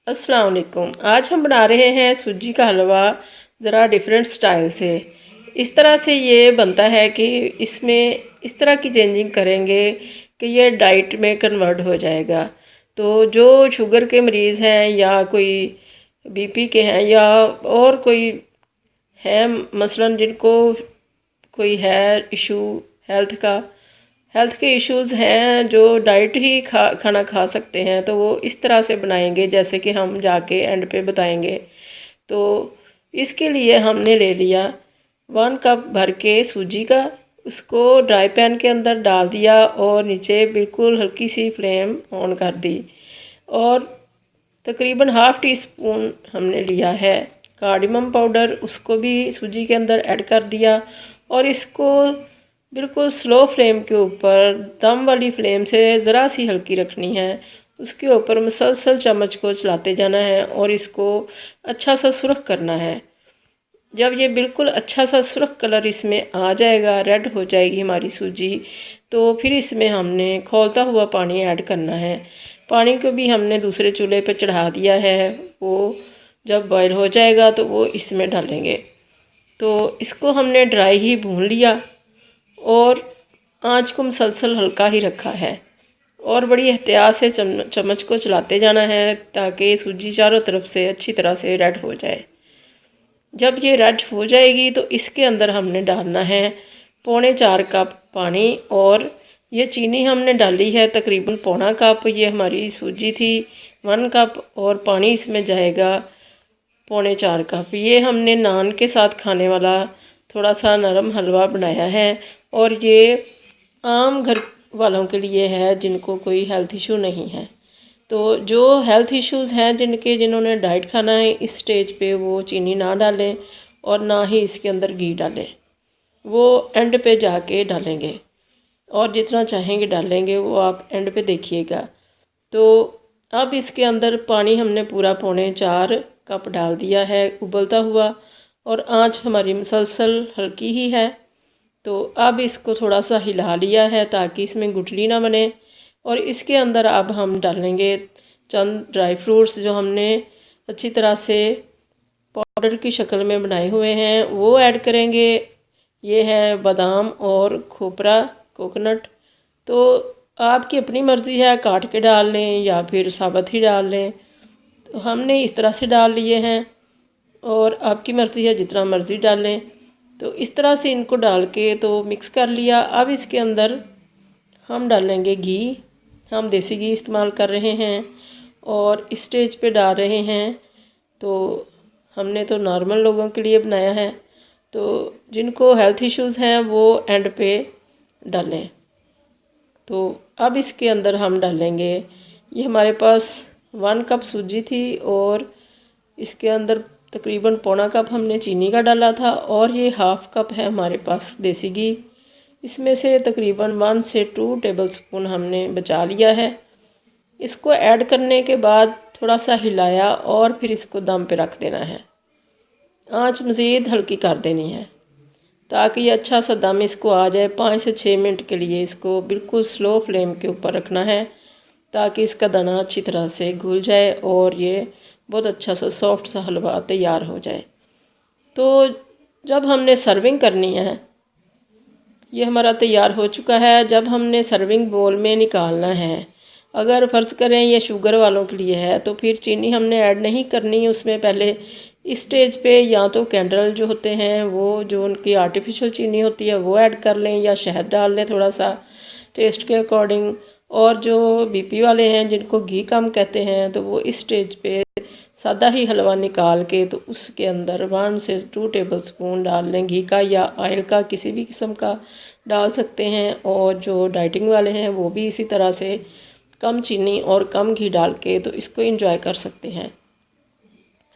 अस्सलाम वालेकुम। आज हम बना रहे हैं सूजी का हलवा ज़रा डिफरेंट स्टाइल से। इस तरह से ये बनता है कि इसमें इस तरह की चेंजिंग करेंगे कि ये डाइट में कन्वर्ट हो जाएगा। तो जो शुगर के मरीज़ हैं या कोई बीपी के हैं या और कोई है मसलन जिनको कोई है इशू हेल्थ के इश्यूज़ हैं जो डाइट ही खाना खा सकते हैं, तो वो इस तरह से बनाएंगे जैसे कि हम जाके एंड पे बताएंगे। तो इसके लिए हमने ले लिया 1 कप भर के सूजी का, उसको ड्राई पैन के अंदर डाल दिया और नीचे बिल्कुल हल्की सी फ्लेम ऑन कर दी और तकरीबन ½ टी स्पून हमने लिया है कार्डमम पाउडर, उसको भी सूजी के अंदर ऐड कर दिया और इसको बिल्कुल स्लो फ्लेम के ऊपर दम वाली फ्लेम से ज़रा सी हल्की रखनी है। उसके ऊपर मुसलसल चम्मच को चलाते जाना है और इसको अच्छा सा सुर्ख करना है। जब ये बिल्कुल अच्छा सा सुर्ख कलर इसमें आ जाएगा, रेड हो जाएगी हमारी सूजी, तो फिर इसमें हमने खौलता हुआ पानी ऐड करना है। पानी को भी हमने दूसरे चूल्हे पर चढ़ा दिया है, वो जब बॉयल हो जाएगा तो वो इसमें डालेंगे। तो इसको हमने ड्राई ही भून लिया और आंच को मुसलसल हल्का ही रखा है और बड़ी एहतियात से चम्मच को चलाते जाना है ताकि सूजी चारों तरफ से अच्छी तरह से रेड हो जाए। जब ये रेड हो जाएगी तो इसके अंदर हमने डालना है 4.25 कप पानी और ये चीनी हमने डाली है तकरीबन 1.25 कप। ये हमारी सूजी थी 1 कप और पानी इसमें जाएगा 4.25 कप। ये हमने नान के साथ खाने वाला थोड़ा सा नरम हलवा बनाया है और ये आम घर वालों के लिए है जिनको कोई हेल्थ इशू नहीं है। तो जो हेल्थ इश्यूज़ हैं जिन्होंने डाइट खाना है, इस स्टेज पे वो चीनी ना डालें और ना ही इसके अंदर घी डालें, वो एंड पे जाके डालेंगे और जितना चाहेंगे डालेंगे, वो आप एंड पे देखिएगा। तो अब इसके अंदर पानी हमने पूरा 4.25 कप डाल दिया है उबलता हुआ और आंच हमारी मुसलसल हल्की ही है। तो अब इसको थोड़ा सा हिला लिया है ताकि इसमें गुठली ना बने और इसके अंदर अब हम डालेंगे चंद ड्राई फ्रूट्स जो हमने अच्छी तरह से पाउडर की शक्ल में बनाए हुए हैं, वो ऐड करेंगे। ये है बादाम और खोपरा, कोकोनट। तो आपकी अपनी मर्ज़ी है, काट के डाल लें या फिर साबुत ही डाल लें। तो हमने इस तरह से डाल लिए हैं और आपकी मर्ज़ी है जितना मर्ज़ी डालें। तो इस तरह से इनको डाल के तो मिक्स कर लिया। अब इसके अंदर हम डालेंगे घी। हम देसी घी इस्तेमाल कर रहे हैं और इस स्टेज पे डाल रहे हैं। तो हमने तो नॉर्मल लोगों के लिए बनाया है, तो जिनको हेल्थ इश्यूज़ हैं वो एंड पे डालें। तो अब इसके अंदर हम डालेंगे, ये हमारे पास 1 कप सूजी थी और इसके अंदर तकरीबन 1.25 कप हमने चीनी का डाला था और ये ½ कप है हमारे पास देसी घी। इसमें से तकरीबन 1 से 2 टेबलस्पून हमने बचा लिया है। इसको ऐड करने के बाद थोड़ा सा हिलाया और फिर इसको दम पे रख देना है। आंच मज़ीद हल्की कर देनी है ताकि ये अच्छा सा दम इसको आ जाए। 5 से 6 मिनट के लिए इसको बिल्कुल स्लो फ्लेम के ऊपर रखना है ताकि इसका दाना अच्छी तरह से घुल जाए और ये बहुत अच्छा सा सॉफ्ट सा हलवा तैयार हो जाए। तो जब हमने सर्विंग करनी है, ये हमारा तैयार हो चुका है। जब हमने सर्विंग बोल में निकालना है, अगर फ़र्ज़ करें ये शुगर वालों के लिए है तो फिर चीनी हमने ऐड नहीं करनी उसमें पहले। इस स्टेज पे या तो कैंडल जो होते हैं वो जो उनकी आर्टिफिशियल चीनी होती है वो ऐड कर लें या शहद डाल लें थोड़ा सा टेस्ट के अकॉर्डिंग। और जो बीपी वाले हैं जिनको घी कम कहते हैं तो वो इस स्टेज पे सादा ही हलवा निकाल के तो उसके अंदर 1 से 2 टेबलस्पून डाल लें घी का या ऑयल का, किसी भी किस्म का डाल सकते हैं। और जो डाइटिंग वाले हैं वो भी इसी तरह से कम चीनी और कम घी डाल के तो इसको एंजॉय कर सकते हैं।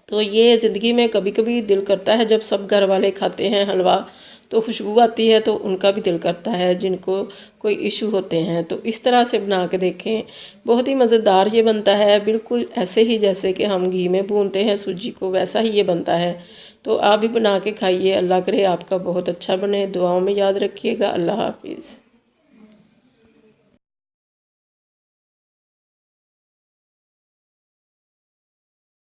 तो ये ज़िंदगी में कभी कभी दिल करता है जब सब घर वाले खाते हैं हलवा तो खुशबू आती है, तो उनका भी दिल करता है जिनको कोई इशू होते हैं। तो इस तरह से बना के देखें, बहुत ही मज़ेदार ये बनता है। बिल्कुल ऐसे ही जैसे कि हम घी में भूनते हैं सूजी को, वैसा ही ये बनता है। तो आप भी बना के खाइए। अल्लाह करे आपका बहुत अच्छा बने। दुआओं में याद रखिएगा। अल्लाह हाफिज़।